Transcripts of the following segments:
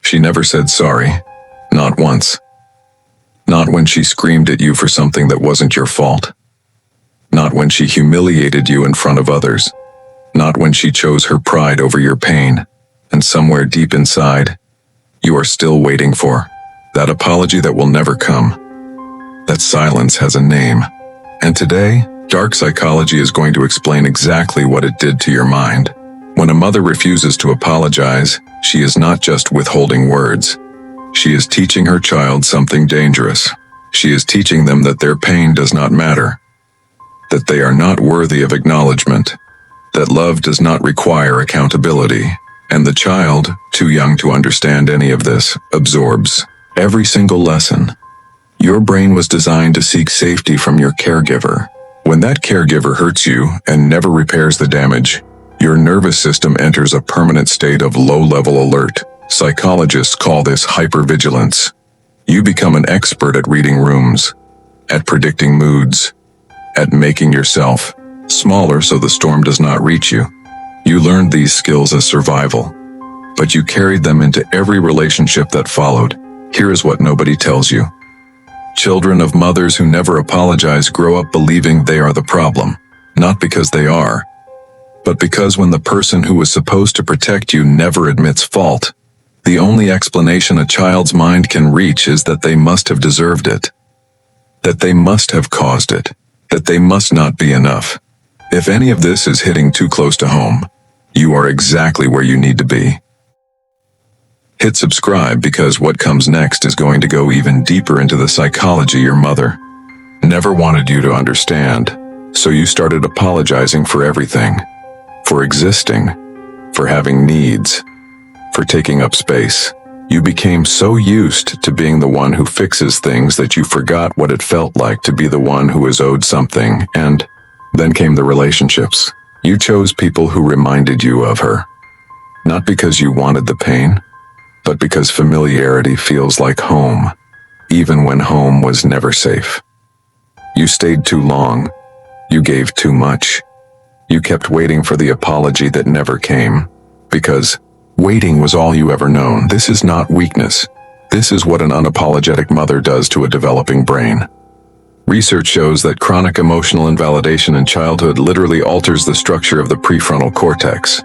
She never said sorry. Not once. Not when she screamed at you for something that wasn't your fault. Not when she humiliated you in front of others. Not when she chose her pride over your pain. And somewhere deep inside, you are still waiting for that apology that will never come. That silence has a name. And today, dark psychology is going to explain exactly what it did to your mind. When a mother refuses to apologize, she is not just withholding words. She is teaching her child something dangerous. She is teaching them that their pain does not matter, that they are not worthy of acknowledgement, that love does not require accountability, and the child, too young to understand any of this, absorbs every single lesson. Your brain was designed to seek safety from your caregiver. When that caregiver hurts you and never repairs the damage, your nervous system enters a permanent state of low-level alert. Psychologists call this hypervigilance. You become an expert at reading rooms, at predicting moods, at making yourself smaller so the storm does not reach you. You learned these skills as survival, but you carried them into every relationship that followed. Here is what nobody tells you. Children of mothers who never apologize grow up believing they are the problem, not because they are, but because when the person who was supposed to protect you never admits fault, the only explanation a child's mind can reach is that they must have deserved it, that they must have caused it, that they must not be enough. If any of this is hitting too close to home, you are exactly where you need to be. Hit subscribe because what comes next is going to go even deeper into the psychology your mother never wanted you to understand, so you started apologizing for everything, for existing, for having needs, for taking up space. You became so used to being the one who fixes things that you forgot what it felt like to be the one who is owed something, and then came the relationships. You chose people who reminded you of her, not because you wanted the pain, but because familiarity feels like home, even when home was never safe. You stayed too long. You gave too much. You kept waiting for the apology that never came, because waiting was all you ever known. This is not weakness. This is what an unapologetic mother does to a developing brain. Research shows that chronic emotional invalidation in childhood literally alters the structure of the prefrontal cortex,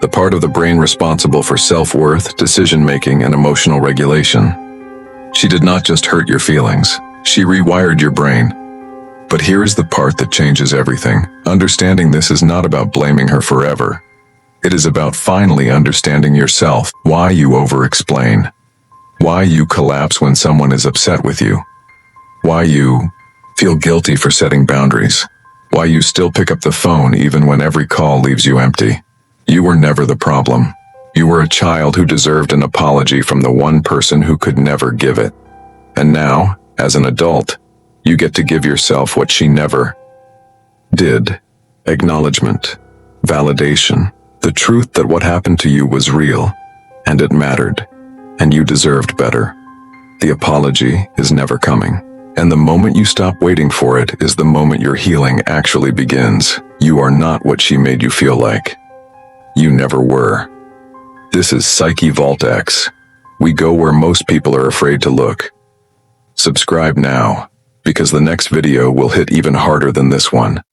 the part of the brain responsible for self-worth, decision-making, and emotional regulation. She did not just hurt your feelings. She rewired your brain. But here is the part that changes everything. Understanding this is not about blaming her forever. It is about finally understanding yourself, why you over-explain, why you collapse when someone is upset with you, why you feel guilty for setting boundaries, why you still pick up the phone even when every call leaves you empty. You were never the problem. You were a child who deserved an apology from the one person who could never give it. And now, as an adult, you get to give yourself what she never did. Acknowledgement, validation, the truth that what happened to you was real, and it mattered, and you deserved better. The apology is never coming. And the moment you stop waiting for it is the moment your healing actually begins. You are not what she made you feel like. You never were. This is PsycheVaultX. We go where most people are afraid to look. Subscribe now, because the next video will hit even harder than this one.